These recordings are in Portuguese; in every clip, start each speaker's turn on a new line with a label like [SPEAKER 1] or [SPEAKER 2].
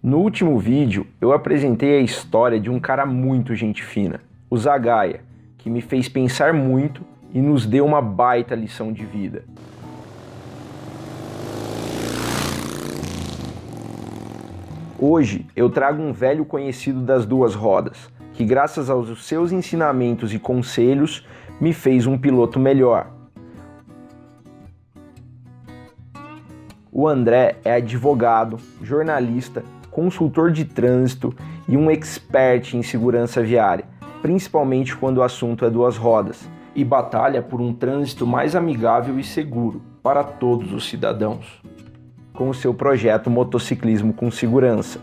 [SPEAKER 1] No último vídeo, eu apresentei a história de um cara muito gente fina, o Zagaia, que me fez pensar muito e nos deu uma baita lição de vida. Hoje, eu trago um velho conhecido das duas rodas, que graças aos seus ensinamentos e conselhos, me fez um piloto melhor. O André é advogado, jornalista, consultor de trânsito e um expert em segurança viária, principalmente quando o assunto é duas rodas, e batalha por um trânsito mais amigável e seguro para todos os cidadãos, com o seu projeto Motociclismo com Segurança,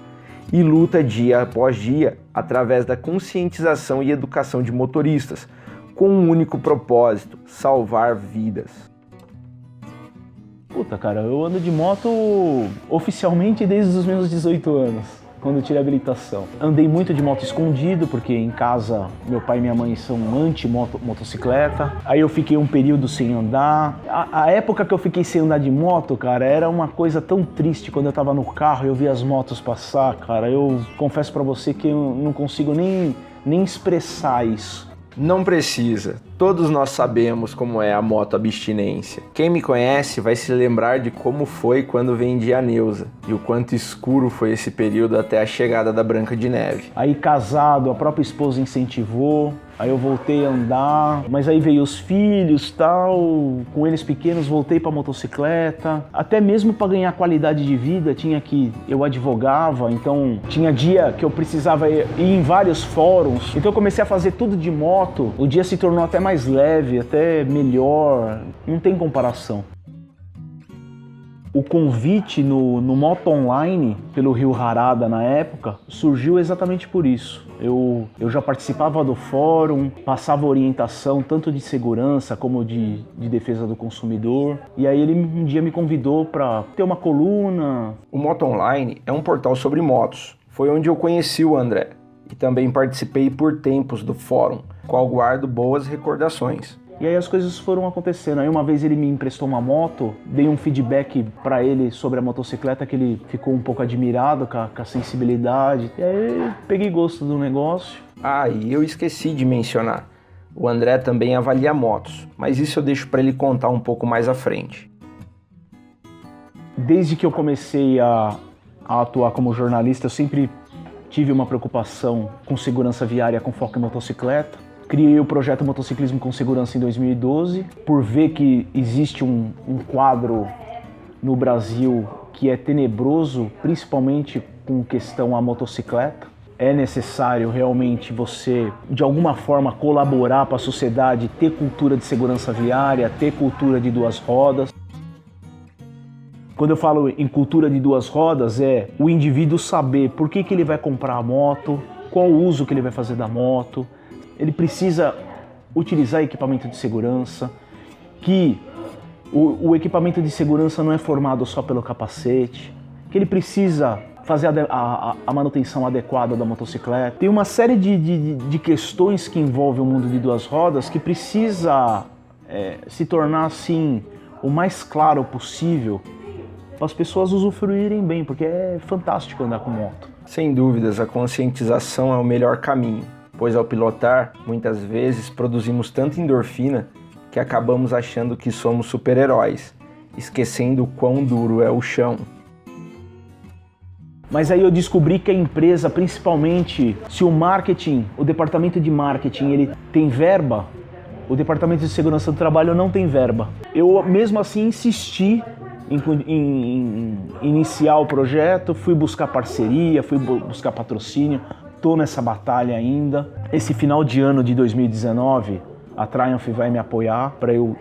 [SPEAKER 1] e luta dia após dia através da conscientização e educação de motoristas, com um único propósito: salvar vidas.
[SPEAKER 2] Puta, cara, eu ando de moto oficialmente desde os meus 18 anos, quando eu tirei a habilitação. Andei muito de moto escondido, porque em casa meu pai e minha mãe são anti-motocicleta. Aí eu fiquei um período sem andar. A época que eu fiquei sem andar de moto, cara, era uma coisa tão triste. Quando eu tava no carro e eu via as motos passar, cara, eu confesso pra você que eu não consigo nem expressar isso.
[SPEAKER 1] Não precisa, todos nós sabemos como é a moto abstinência. Quem me conhece vai se lembrar de como foi quando vendi a Neuza e o quanto escuro foi esse período até a chegada da Branca de Neve.
[SPEAKER 2] Aí casado, a própria esposa incentivou, aí eu voltei a andar, mas aí veio os filhos, tal, com eles pequenos voltei para motocicleta, até mesmo para ganhar qualidade de vida eu advogava, então tinha dia que eu precisava ir em vários fóruns, então eu comecei a fazer tudo de moto, o dia se tornou até mais leve, até melhor, não tem comparação. O convite no Moto Online, pelo Rio Harada na época, surgiu exatamente por isso. Eu já participava do fórum, passava orientação tanto de segurança como de defesa do consumidor. E aí ele um dia me convidou para ter uma coluna.
[SPEAKER 1] O Moto Online é um portal sobre motos. Foi onde eu conheci o André. E também participei por tempos do fórum, qual guardo boas recordações.
[SPEAKER 2] E aí as coisas foram acontecendo. Aí uma vez ele me emprestou uma moto, dei um feedback para ele sobre a motocicleta, que ele ficou um pouco admirado com a sensibilidade. E aí peguei gosto do negócio.
[SPEAKER 1] E eu esqueci de mencionar. O André também avalia motos, mas isso eu deixo para ele contar um pouco mais à frente.
[SPEAKER 2] Desde que eu comecei a atuar como jornalista, eu sempre tive uma preocupação com segurança viária com foco em motocicleta. Criei o projeto Motociclismo com Segurança em 2012, por ver que existe um quadro no Brasil que é tenebroso, principalmente com questão à motocicleta. É necessário realmente você, de alguma forma, colaborar para a sociedade, ter cultura de segurança viária, ter cultura de duas rodas. Quando eu falo em cultura de duas rodas, é o indivíduo saber por que ele vai comprar a moto, qual o uso que ele vai fazer da moto. Ele precisa utilizar equipamento de segurança, que o equipamento de segurança não é formado só pelo capacete, que ele precisa fazer a manutenção adequada da motocicleta. Tem uma série de questões que envolvem o mundo de duas rodas que precisa se tornar assim o mais claro possível para as pessoas usufruírem bem, porque é fantástico andar com moto.
[SPEAKER 1] Sem dúvidas, a conscientização é o melhor caminho, pois ao pilotar, muitas vezes produzimos tanta endorfina que acabamos achando que somos super-heróis, esquecendo o quão duro é o chão.
[SPEAKER 2] Mas aí eu descobri que a empresa, principalmente, se o marketing, o departamento de marketing, ele tem verba, o departamento de segurança do trabalho não tem verba. Eu mesmo assim insisti em iniciar o projeto, fui buscar parceria, fui buscar patrocínio. Estou nessa batalha ainda. Esse final de ano de 2019, a Triumph vai me apoiar para eu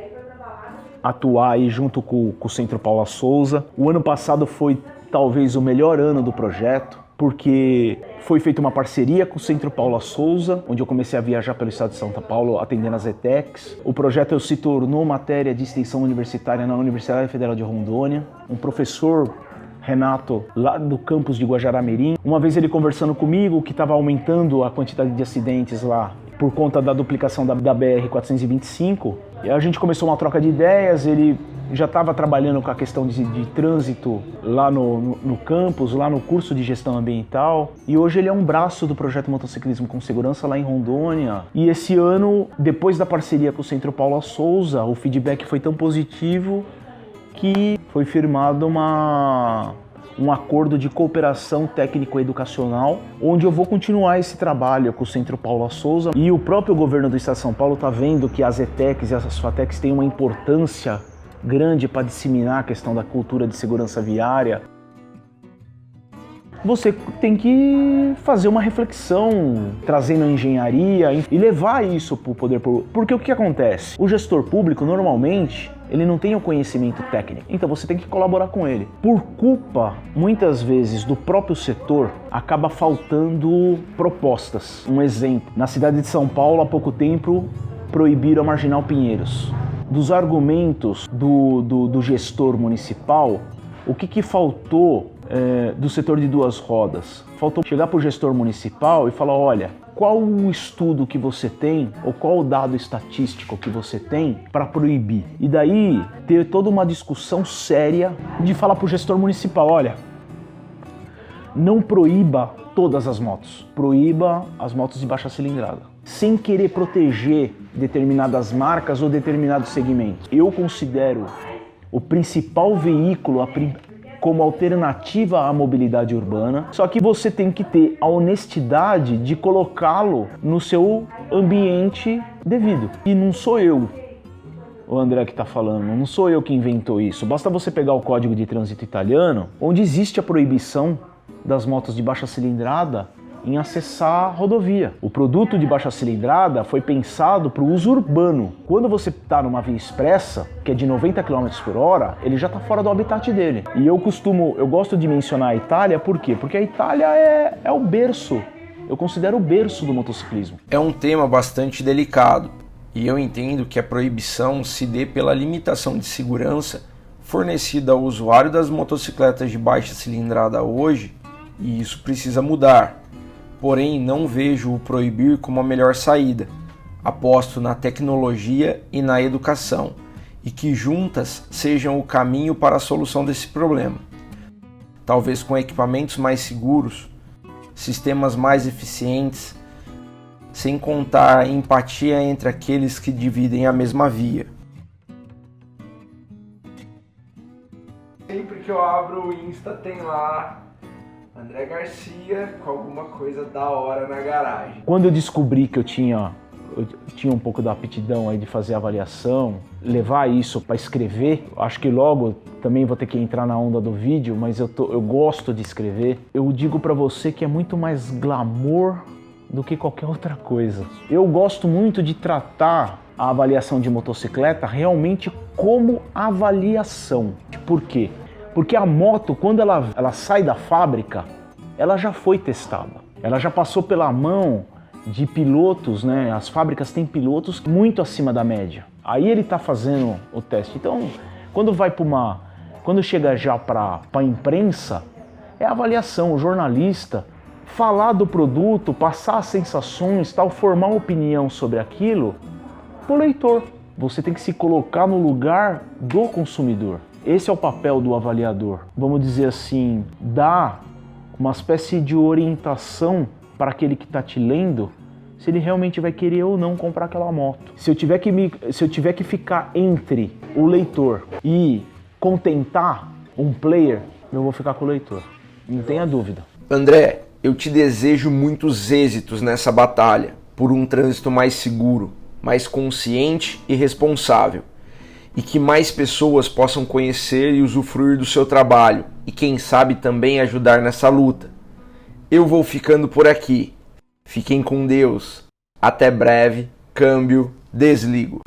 [SPEAKER 2] atuar aí junto com o Centro Paula Souza. O ano passado foi talvez o melhor ano do projeto, porque foi feita uma parceria com o Centro Paula Souza, onde eu comecei a viajar pelo estado de São Paulo atendendo as ETECs. O projeto se tornou matéria de extensão universitária na Universidade Federal de Rondônia. Um professor, Renato, lá do campus de Guajará-Mirim, uma vez ele conversando comigo que estava aumentando a quantidade de acidentes lá por conta da duplicação da BR-425. E a gente começou uma troca de ideias, ele já estava trabalhando com a questão de trânsito lá no campus, lá no curso de gestão ambiental. E hoje ele é um braço do projeto Motociclismo com Segurança lá em Rondônia. E esse ano, depois da parceria com o Centro Paula Souza, o feedback foi tão positivo que foi firmado um acordo de cooperação técnico-educacional, onde eu vou continuar esse trabalho com o Centro Paula Souza. E o próprio governo do estado de São Paulo está vendo que as ETECs e as FATECs têm uma importância grande para disseminar a questão da cultura de segurança viária. Você tem que fazer uma reflexão, trazendo a engenharia e levar isso para o poder público. Porque o que acontece? O gestor público, normalmente, ele não tem o conhecimento técnico, então você tem que colaborar com ele. Por culpa, muitas vezes, do próprio setor, acaba faltando propostas. Um exemplo, na cidade de São Paulo, há pouco tempo, proibiram a Marginal Pinheiros. Dos argumentos do gestor municipal, o que faltou do setor de duas rodas? Faltou chegar para o gestor municipal e falar, olha, qual o estudo que você tem ou qual o dado estatístico que você tem para proibir? E daí ter toda uma discussão séria de falar para o gestor municipal, olha, não proíba todas as motos, proíba as motos de baixa cilindrada, sem querer proteger determinadas marcas ou determinados segmentos. Eu considero o principal veículo como alternativa à mobilidade urbana, só que você tem que ter a honestidade de colocá-lo no seu ambiente devido. E não sou eu, o André, que está falando, não sou eu que inventou isso. Basta você pegar o Código de Trânsito Italiano, onde existe a proibição das motos de baixa cilindrada em acessar a rodovia. O produto de baixa cilindrada foi pensado para o uso urbano. Quando você está numa via expressa, que é de 90 km por hora, ele já está fora do habitat dele. E eu gosto de mencionar a Itália, por quê? Porque a Itália é o berço, eu considero o berço do motociclismo.
[SPEAKER 1] É um tema bastante delicado, e eu entendo que a proibição se dê pela limitação de segurança fornecida ao usuário das motocicletas de baixa cilindrada hoje, e isso precisa mudar. Porém, não vejo o proibir como a melhor saída. Aposto na tecnologia e na educação, e que juntas sejam o caminho para a solução desse problema. Talvez com equipamentos mais seguros, sistemas mais eficientes, sem contar a empatia entre aqueles que dividem a mesma via. Sempre que eu abro o Insta tem lá André Garcia com alguma coisa da hora na garagem.
[SPEAKER 2] Quando eu descobri que eu tinha um pouco da aptidão aí de fazer avaliação, levar isso para escrever, acho que logo também vou ter que entrar na onda do vídeo, mas eu gosto de escrever. Eu digo para você que é muito mais glamour do que qualquer outra coisa. Eu gosto muito de tratar a avaliação de motocicleta realmente como avaliação. Por quê? Porque a moto, quando ela sai da fábrica, ela já foi testada. Ela já passou pela mão de pilotos, né? As fábricas têm pilotos muito acima da média. Aí ele está fazendo o teste. Então, quando chega já para a imprensa, é a avaliação, o jornalista falar do produto, passar as sensações, tal, formar uma opinião sobre aquilo para o leitor. Você tem que se colocar no lugar do consumidor. Esse é o papel do avaliador. Vamos dizer assim, dar uma espécie de orientação para aquele que está te lendo, se ele realmente vai querer ou não comprar aquela moto. Se eu tiver que ficar entre o leitor e contentar um player, eu vou ficar com o leitor. Não tenha dúvida.
[SPEAKER 1] André, eu te desejo muitos êxitos nessa batalha por um trânsito mais seguro, mais consciente e responsável. E que mais pessoas possam conhecer e usufruir do seu trabalho e quem sabe também ajudar nessa luta. Eu vou ficando por aqui. Fiquem com Deus. Até breve. Câmbio. Desligo.